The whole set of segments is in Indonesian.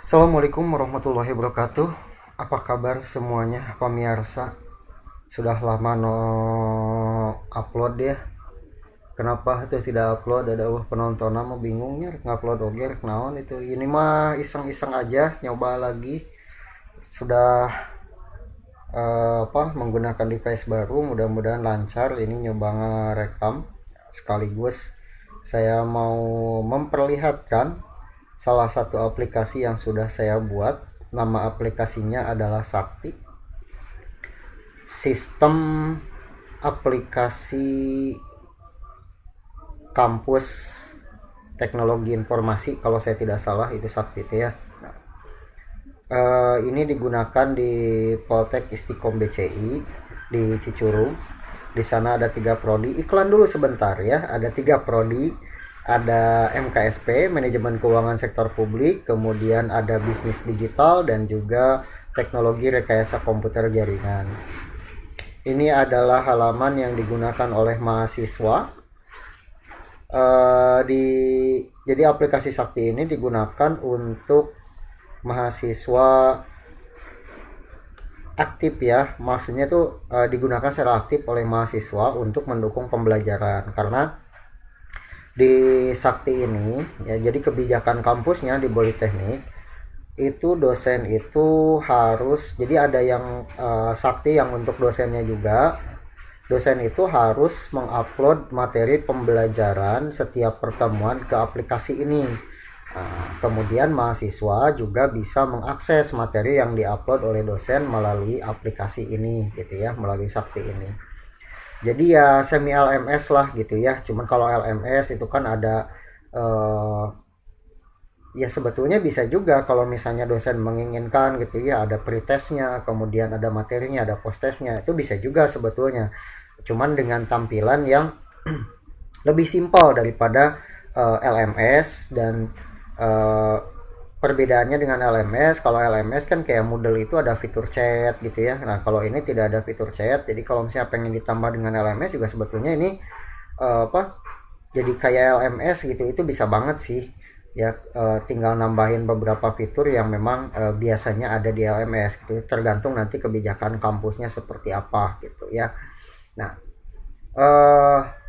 Assalamualaikum warahmatullahi wabarakatuh. Apa kabar semuanya pemirsa? Sudah lama no upload ya. Kenapa itu tidak upload? Ada penonton mau bingungnya ngupload oge naon itu. Ini mah iseng-iseng aja nyoba lagi. Sudah menggunakan device baru, mudah-mudahan lancar. Ini nyoba ngerekam sekaligus saya mau memperlihatkan salah satu aplikasi yang sudah saya buat. Nama aplikasinya adalah Sakti. Sistem aplikasi kampus teknologi informasi kalau saya tidak salah itu Sakti itu ya. Ini digunakan di Poltek Istiqom BCI di Cicurug. Di sana ada 3 prodi. Iklan dulu sebentar ya. Ada 3 prodi. Ada MKSP, manajemen keuangan sektor publik, kemudian ada bisnis digital dan juga teknologi rekayasa komputer jaringan. Ini adalah halaman yang digunakan oleh mahasiswa. Jadi aplikasi Sakti ini digunakan untuk mahasiswa aktif ya, maksudnya tuh digunakan secara aktif oleh mahasiswa untuk mendukung pembelajaran. Karena di Sakti ini ya, jadi kebijakan kampusnya di Politeknik itu dosen itu harus, jadi ada yang Sakti yang untuk dosennya juga. Dosen itu harus mengupload materi pembelajaran setiap pertemuan ke aplikasi ini. Kemudian mahasiswa juga bisa mengakses materi yang diupload oleh dosen melalui aplikasi ini gitu ya, melalui Sakti ini. Jadi ya semi LMS lah gitu ya. Cuman kalau LMS itu kan ada ya sebetulnya bisa juga kalau misalnya dosen menginginkan gitu ya, ada pretestnya, kemudian ada materinya, ada posttestnya, itu bisa juga sebetulnya. Cuman dengan tampilan yang lebih simpel daripada LMS. Dan perbedaannya dengan LMS, kalau LMS kan kayak Moodle itu ada fitur chat gitu ya. Nah kalau ini tidak ada fitur chat, jadi kalau misalnya pengen ditambah dengan LMS juga sebetulnya ini jadi kayak LMS gitu, itu bisa banget sih ya. Tinggal nambahin beberapa fitur yang memang biasanya ada di LMS gitu, tergantung nanti kebijakan kampusnya seperti apa gitu ya. Nah eh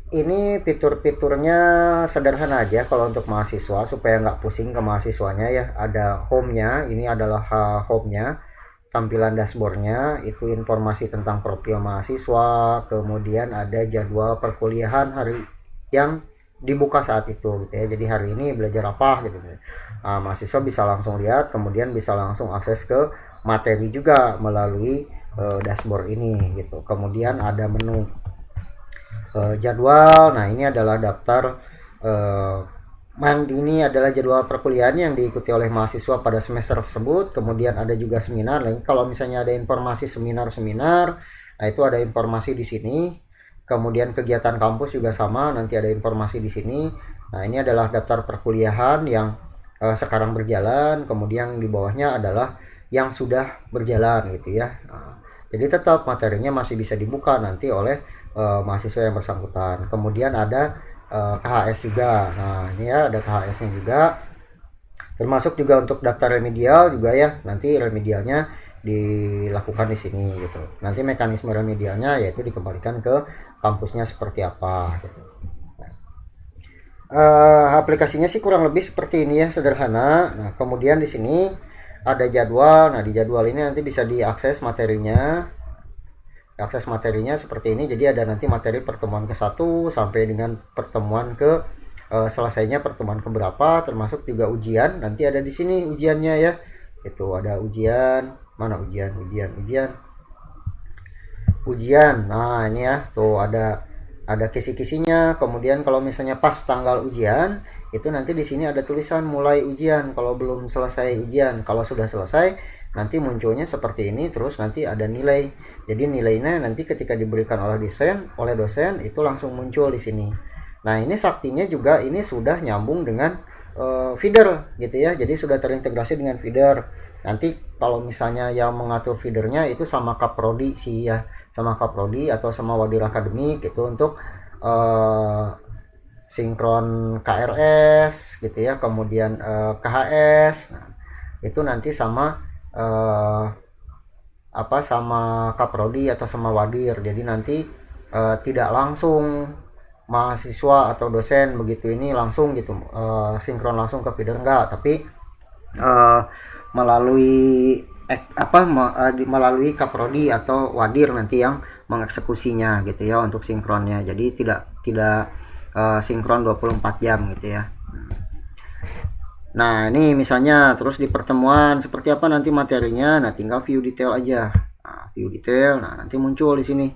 ini fitur-fiturnya sederhana aja kalau untuk mahasiswa, supaya nggak pusing ke mahasiswanya ya. Ada home-nya, ini adalah home-nya, tampilan dashboardnya itu informasi tentang profil mahasiswa, kemudian ada jadwal perkuliahan hari yang dibuka saat itu gitu ya. Jadi hari ini belajar apa gitu. Mahasiswa bisa langsung lihat, kemudian bisa langsung akses ke materi juga melalui dashboard ini gitu. Kemudian ada menu jadwal. Nah ini adalah daftar ini adalah jadwal perkuliahan yang diikuti oleh mahasiswa pada semester tersebut. Kemudian ada juga seminar. Nah, kalau misalnya ada informasi seminar-seminar, nah itu ada informasi di sini. Kemudian kegiatan kampus juga sama, nanti ada informasi di sini. Nah ini adalah daftar perkuliahan yang sekarang berjalan. Kemudian di bawahnya adalah yang sudah berjalan gitu ya. Nah, jadi tetap materinya masih bisa dibuka nanti oleh mahasiswa yang bersangkutan. Kemudian ada KHS juga. Nah ini ya ada KHS-nya juga, termasuk juga untuk daftar remedial juga ya. Nanti remedialnya dilakukan di sini gitu. Nanti mekanisme remedialnya yaitu dikembalikan ke kampusnya seperti apa gitu. Aplikasinya sih kurang lebih seperti ini ya, sederhana. Nah kemudian di sini ada jadwal. Nah di jadwal ini nanti bisa diakses materinya. Akses materinya seperti ini. Jadi ada nanti materi pertemuan ke-1 sampai dengan pertemuan ke selesainya pertemuan ke berapa, termasuk juga ujian. Nanti ada di sini ujiannya ya. Itu ada ujian, mana ujian. Nah, ini ya. Tuh ada kisi-kisinya. Kemudian kalau misalnya pas tanggal ujian, itu nanti di sini ada tulisan mulai ujian kalau belum selesai ujian. Kalau sudah selesai, nanti munculnya seperti ini, terus nanti ada nilai. Jadi nilainya nanti ketika diberikan oleh dosen itu langsung muncul di sini. Nah ini Saktinya juga ini sudah nyambung dengan feeder gitu ya. Jadi sudah terintegrasi dengan feeder. Nanti kalau misalnya yang mengatur feedernya itu sama Kaprodi sih ya, sama Kaprodi atau sama Wadil Akademik itu untuk sinkron KRS gitu ya, kemudian KHS. Nah, itu nanti sama sama kaprodi atau sama wadir. Jadi nanti tidak langsung mahasiswa atau dosen begitu ini langsung gitu sinkron langsung ke feeder, enggak, tapi melalui melalui kaprodi atau wadir nanti yang mengeksekusinya gitu ya untuk sinkronnya. Jadi tidak sinkron 24 jam gitu ya. Nah, ini misalnya terus di pertemuan seperti apa nanti materinya. Nah, tinggal view detail aja. Nah, view detail. Nah, nanti muncul di sini.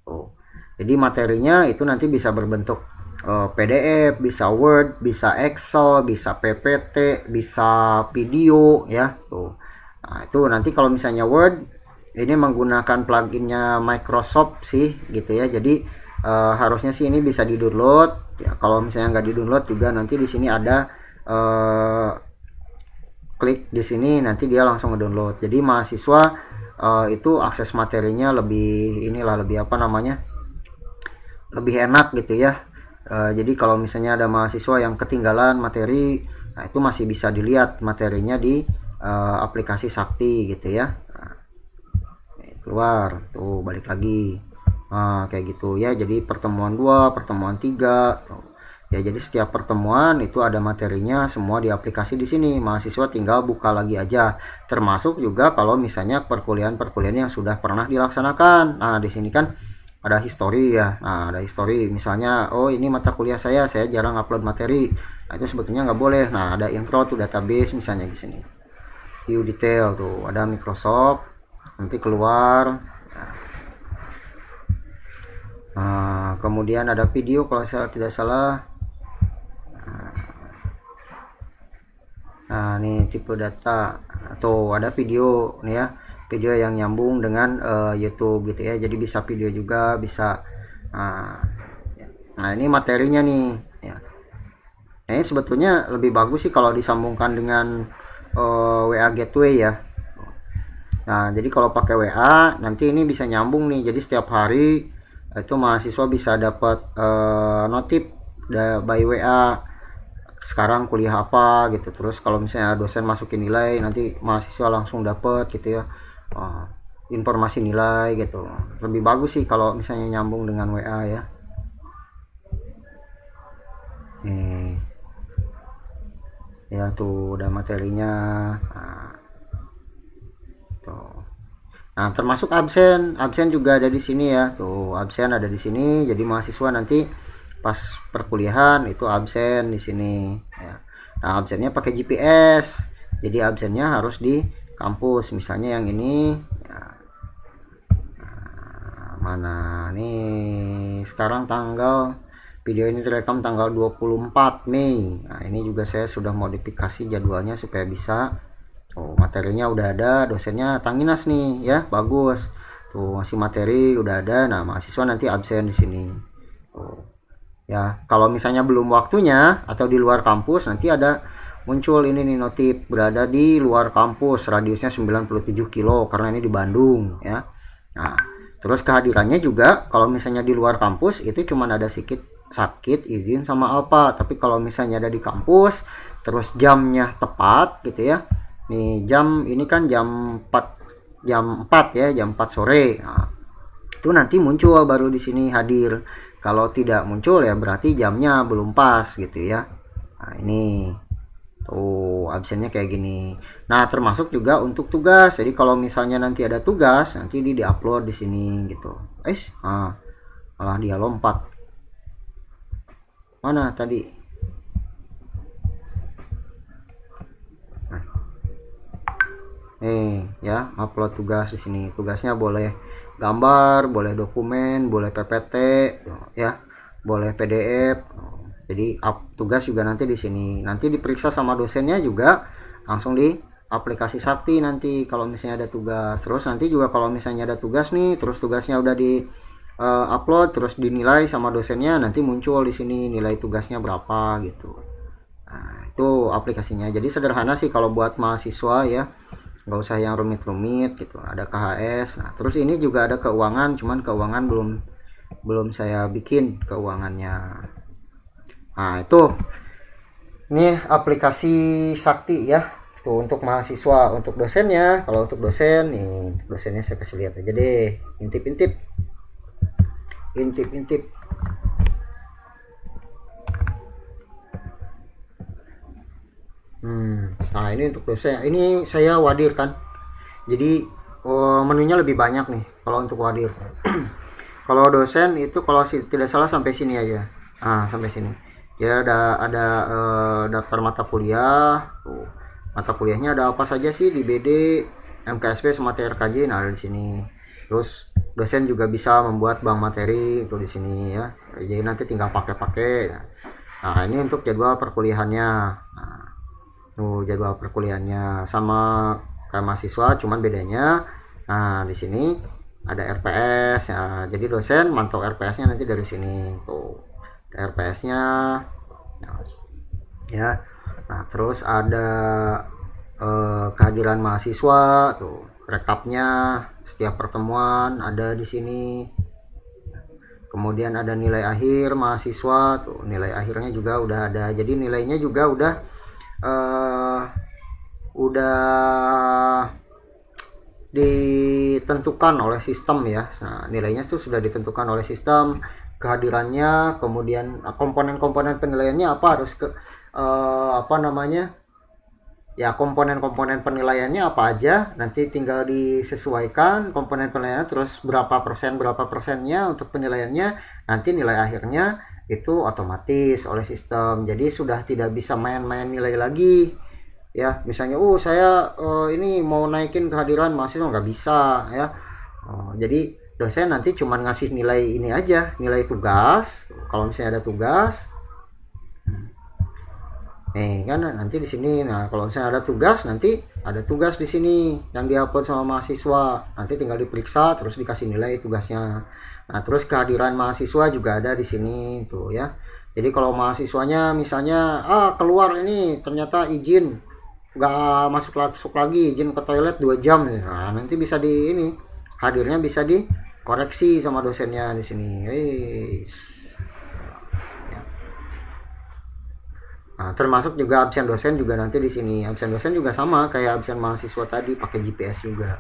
Oh. Jadi materinya itu nanti bisa berbentuk PDF, bisa Word, bisa Excel, bisa PPT, bisa video ya. Tuh. Nah, itu nanti kalau misalnya Word ini menggunakan pluginnya Microsoft sih gitu ya. Jadi harusnya sih ini bisa di-download. Ya, kalau misalnya nggak di-download juga nanti di sini ada klik di sini nanti dia langsung ngedownload. Jadi mahasiswa itu akses materinya lebih lebih enak gitu ya. Jadi kalau misalnya ada mahasiswa yang ketinggalan materi, nah itu masih bisa dilihat materinya di aplikasi Sakti gitu ya. Nah, keluar tuh balik lagi. Nah, kayak gitu ya. Jadi pertemuan 2, pertemuan 3 tuh. Ya, jadi setiap pertemuan itu ada materinya semua di aplikasi di sini. Mahasiswa tinggal buka lagi aja. Termasuk juga kalau misalnya perkuliahan yang sudah pernah dilaksanakan. Nah, di sini kan ada history ya. Nah, ada history. Misalnya, oh ini mata kuliah saya jarang upload materi. Nah, itu sebetulnya nggak boleh. Nah, ada intro to database misalnya di sini. View detail tuh, ada Microsoft. Nanti keluar. Nah, kemudian ada video kalau saya tidak salah. Nah, ini tipe data atau ada video nih ya, video yang nyambung dengan YouTube gitu ya. Jadi bisa video juga bisa. Nah, ini materinya nih ya. Nah, ini sebetulnya lebih bagus sih kalau disambungkan dengan WA Gateway ya. Nah, jadi kalau pakai WA nanti ini bisa nyambung nih. Jadi setiap hari itu mahasiswa bisa dapat notif by WA sekarang kuliah apa gitu. Terus kalau misalnya dosen masukin nilai nanti mahasiswa langsung dapat gitu ya informasi nilai gitu. Lebih bagus sih kalau misalnya nyambung dengan WA ya. Ya tuh udah materinya. Nah, termasuk absen juga ada di sini ya. Tuh, absen ada di sini. Jadi mahasiswa nanti pas perkuliahan itu absen di sini ya. Nah, absennya pakai GPS. Jadi absennya harus di kampus. Misalnya yang ini ya. Nah, mana nih sekarang video ini direkam tanggal 24 Mei. Nah, ini juga saya sudah modifikasi jadwalnya supaya bisa. Oh, materinya udah ada, dosennya Tanginas nih ya, bagus. Tuh masih materi udah ada. Nah, mahasiswa nanti absen di sini. Tuh. Ya, kalau misalnya belum waktunya atau di luar kampus nanti ada muncul ini nih notif berada di luar kampus, radiusnya 97 kilo karena ini di Bandung ya. Nah, terus kehadirannya juga kalau misalnya di luar kampus itu cuma ada sakit izin sama apa, tapi kalau misalnya ada di kampus terus jamnya tepat gitu ya. Nih jam ini kan jam 4 ya, jam 4 sore. Nah, itu nanti muncul baru di sini hadir. Kalau tidak muncul ya berarti jamnya belum pas gitu ya. Nah, ini tuh absennya kayak gini. Nah, termasuk juga untuk tugas. Jadi kalau misalnya nanti ada tugas, nanti di-upload di sini gitu. Malah dia lompat. Mana tadi? Ya, upload tugas di sini. Tugasnya boleh gambar, boleh dokumen, boleh PPT, ya, boleh PDF. Jadi tugas juga nanti di sini. Nanti diperiksa sama dosennya juga langsung di aplikasi Sakti nanti kalau misalnya ada tugas. Terus nanti juga kalau misalnya ada tugas nih, terus tugasnya udah di upload, terus dinilai sama dosennya, nanti muncul di sini nilai tugasnya berapa gitu. Nah, itu aplikasinya. Jadi sederhana sih kalau buat mahasiswa ya. Nggak usah yang rumit-rumit gitu. Ada KHS. Nah, terus ini juga ada keuangan, cuman keuangan belum saya bikin keuangannya. Nah, itu ini aplikasi Sakti ya. Tuh untuk mahasiswa, untuk dosennya. Kalau untuk dosen nih, untuk dosennya saya kasih lihat aja deh. Intip-intip. Intip-intip. Nah ini untuk dosen. Ini saya wadir kan. Jadi menunya lebih banyak nih kalau untuk wadir. Kalau dosen itu kalau tidak salah sampai sini aja. Nah sampai sini. Ya ada daftar mata kuliah. Tuh. Mata kuliahnya ada apa saja sih di BD, MKSP sama TRKJ. Nah ada di sini. Terus dosen juga bisa membuat bank materi itu di sini ya. Jadi nanti tinggal pakai-pakai. Nah ini untuk jadwal perkuliahannya. Nah, tuh jadwal perkuliahannya sama kayak mahasiswa, cuman bedanya nah di sini ada RPS ya. Jadi dosen mantau RPS-nya nanti dari sini tuh. RPS-nya ya. Nah, terus ada kehadiran mahasiswa tuh, rekapnya setiap pertemuan ada di sini. Kemudian ada nilai akhir mahasiswa tuh, nilai akhirnya juga udah ada. Jadi nilainya juga uh, udah ditentukan oleh sistem ya. Nah, nilainya itu sudah ditentukan oleh sistem, kehadirannya, kemudian komponen-komponen penilaiannya apa harus ke apa namanya? Ya, komponen-komponen penilaiannya apa aja, nanti tinggal disesuaikan komponen penilaiannya, terus berapa persennya untuk penilaiannya, nanti nilai akhirnya itu otomatis oleh sistem. Jadi sudah tidak bisa main-main nilai lagi. Ya misalnya saya ini mau naikin kehadiran mahasiswa nggak bisa ya. Jadi dosen nanti cuma ngasih nilai ini aja, nilai tugas kalau misalnya ada tugas nih kan nanti di sini. Nah kalau misalnya ada tugas, nanti ada tugas di sini yang diupload sama mahasiswa, nanti tinggal diperiksa terus dikasih nilai tugasnya. Nah terus kehadiran mahasiswa juga ada di sini tuh ya. Jadi kalau mahasiswanya misalnya keluar ini ternyata izin nggak masuk lagi, izin ke toilet 2 jam, nah nanti bisa di ini hadirnya bisa dikoreksi sama dosennya di sini. Nah, termasuk juga absen dosen juga nanti di sini. Absen dosen juga sama kayak absen mahasiswa tadi, pakai GPS juga.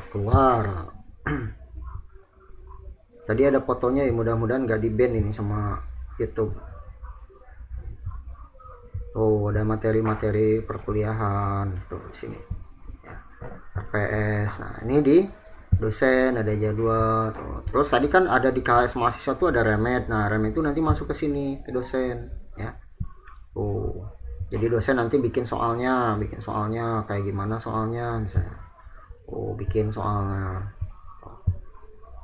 Keluar. Tadi ada fotonya ya, mudah-mudahan nggak di-ban ini sama YouTube. Oh, ada materi-materi perkuliahan tuh di sini. Ya, RPS. Nah, ini di dosen ada jadwal tuh. Terus tadi kan ada di KS mahasiswa tuh ada remed. Nah, remed itu nanti masuk ke sini ke dosen ya. Oh. Jadi dosen nanti bikin soalnya kayak gimana soalnya misalnya. Oh, bikin soalnya.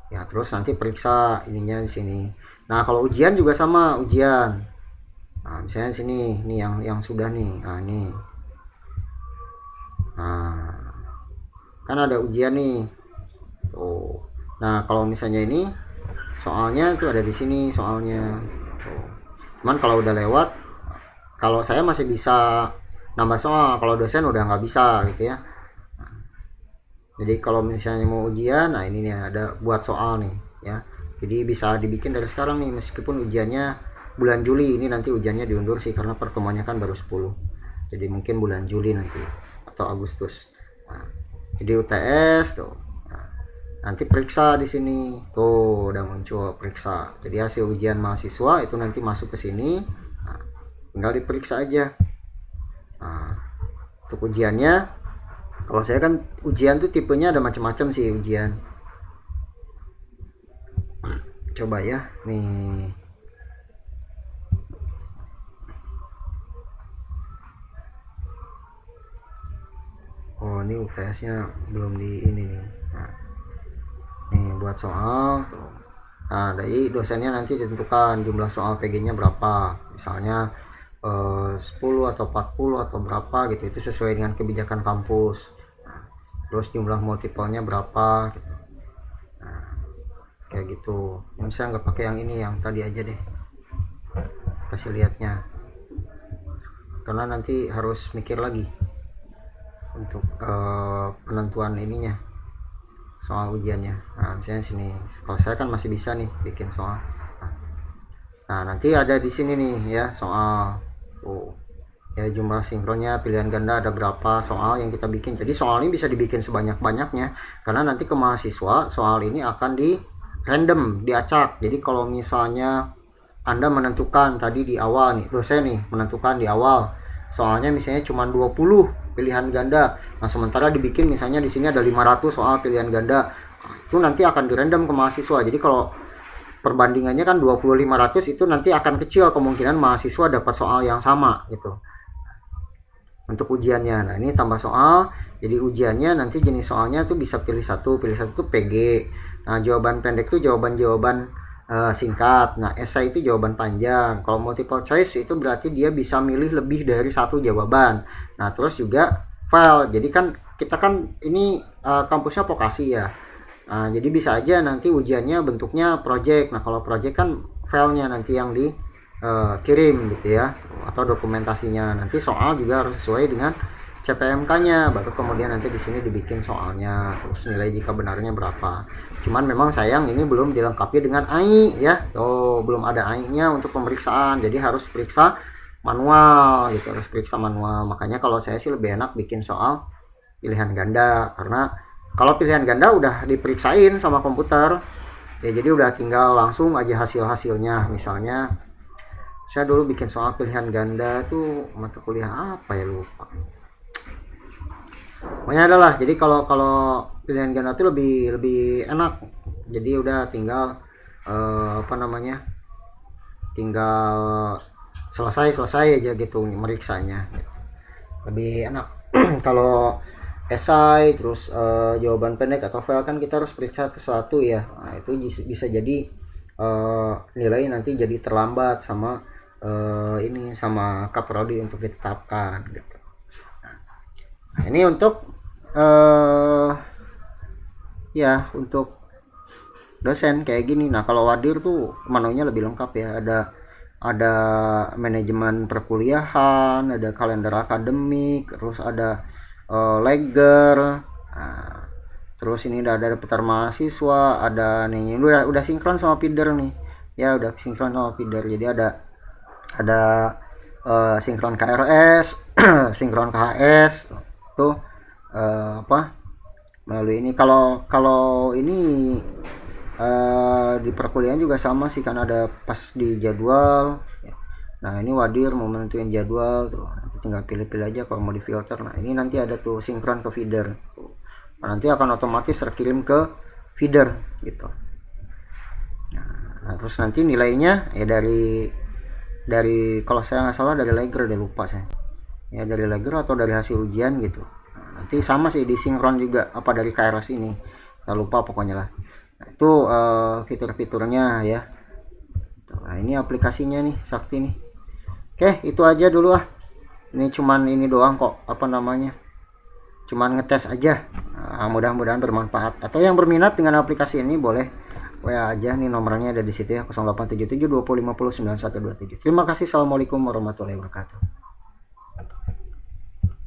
Ya, terus nanti periksa ininya di sini. Nah, kalau ujian juga sama, ujian. Nah, misalnya sini, nih yang sudah nih. Nah, ini. Nah, kan ada ujian nih. Tuh. Nah, kalau misalnya ini soalnya itu ada di sini soalnya. Tuh. Cuman kalau udah lewat, kalau saya masih bisa nambah soal, kalau dosen udah nggak bisa gitu ya. Nah, jadi kalau misalnya mau ujian, nah ini nih ada buat soal nih ya. Jadi bisa dibikin dari sekarang nih, meskipun ujiannya bulan Juli, ini nanti ujiannya diundur sih karena pertemuannya kan baru 10. Jadi mungkin bulan Juli nanti atau Agustus. Nah, jadi UTS tuh. Nah, nanti periksa di sini. Tuh udah muncul periksa. Jadi hasil ujian mahasiswa itu nanti masuk ke sini. Nah, tinggal diperiksa aja. Nah, untuk ujiannya, kalau saya kan ujian tuh tipenya ada macam-macam sih ujian. Coba ya, nih. Oh ini UTS-nya belum di ini nih. Nah, nih buat soal tuh. Nah dari dosennya nanti ditentukan jumlah soal PG-nya berapa. Misalnya 10 atau 40 atau berapa gitu, itu sesuai dengan kebijakan kampus. Nah, terus jumlah multipelnya berapa gitu. Nah, kayak gitu. Yang saya nggak pakai yang ini, yang tadi aja deh. Kasih lihatnya. Karena nanti harus mikir lagi untuk penentuan ininya soal ujiannya. Nah misalnya sini, kalau saya kan masih bisa nih bikin soal. Nah, Nah, nanti ada di sini nih ya soal ya jumlah sinkronnya, pilihan ganda ada berapa, soal yang kita bikin. Jadi soal ini bisa dibikin sebanyak-banyaknya karena nanti ke mahasiswa soal ini akan di random, diacak. Jadi kalau misalnya Anda menentukan tadi di awal nih, dosen nih menentukan di awal soalnya misalnya cuma 20 pilihan ganda. Nah, sementara dibikin misalnya di sini ada 500 soal pilihan ganda. Nah, itu nanti akan di random ke mahasiswa. Jadi kalau perbandingannya kan 20-500 itu nanti akan kecil kemungkinan mahasiswa dapat soal yang sama gitu untuk ujiannya. Nah, ini tambah soal, jadi ujiannya nanti jenis soalnya tuh bisa pilih satu tuh PG. Nah, jawaban pendek tuh jawaban-jawaban singkat. Nah, esai itu jawaban panjang. Kalau multiple choice itu berarti dia bisa milih lebih dari satu jawaban. Nah, terus juga file. Jadi kan kita kan ini kampusnya vokasi ya. Nah, jadi bisa aja nanti ujiannya bentuknya project. Nah, kalau project kan filenya nanti yang dikirim gitu ya, atau dokumentasinya. Nanti soal juga harus sesuai dengan CPMK-nya, baru kemudian nanti di sini dibikin soalnya, terus nilai jika benarnya berapa. Cuman memang sayang ini belum dilengkapi dengan AI ya. Oh, belum ada AI-nya untuk pemeriksaan. Jadi harus periksa manual gitu, harus periksa manual. Makanya kalau saya sih lebih enak bikin soal pilihan ganda karena kalau pilihan ganda udah diperiksain sama komputer ya, jadi udah tinggal langsung aja hasil-hasilnya. Misalnya saya dulu bikin soal pilihan ganda tuh mata kuliah apa ya, lupa. Pokoknya adalah jadi kalau pilihan ganda tuh lebih enak. Jadi udah tinggal tinggal selesai aja gitu meriksanya. Lebih enak. Kalau esai terus jawaban pendek atau file kan kita harus periksa sesuatu ya. Nah, itu bisa jadi nilai nanti jadi terlambat sama ini sama kaprodi untuk ditetapkan gitu. Nah, ini untuk ya untuk dosen kayak gini. Nah, kalau wadir tuh menunya lebih lengkap ya. Ada manajemen perkuliahan, ada kalender akademik, terus ada Legger. Nah, terus ini udah ada daftar mahasiswa, ada nih udah sinkron sama feeder nih ya, udah sinkron sama feeder. Jadi ada sinkron KRS sinkron KHS tuh melalui ini. Kalau ini di perkuliahan juga sama sih, kan ada pas di jadwal ya. Nah, ini wadir mau menentuin jadwal tuh, nanti tinggal pilih-pilih aja kalau mau di filter. Nah, ini nanti ada tuh sinkron ke feeder. Nah, nanti akan otomatis terkirim ke feeder gitu. Nah, terus nanti nilainya ya dari kalau saya nggak salah dari Legger, udah lupa saya. Ya dari Legger atau dari hasil ujian gitu. Nah, nanti sama sih disinkron juga apa dari KRS ini. Nggak lupa pokoknya lah. Nah, itu fitur-fiturnya ya. Nah, ini aplikasinya nih Sakti nih. Oke, itu aja dulu ah. Ini cuman ini doang kok, cuman ngetes aja. Nah, mudah-mudahan bermanfaat. Atau yang berminat dengan aplikasi ini boleh WA aja, nih nomornya ada di situ ya, 0877 2050 9127. Terima kasih. Assalamualaikum warahmatullahi wabarakatuh.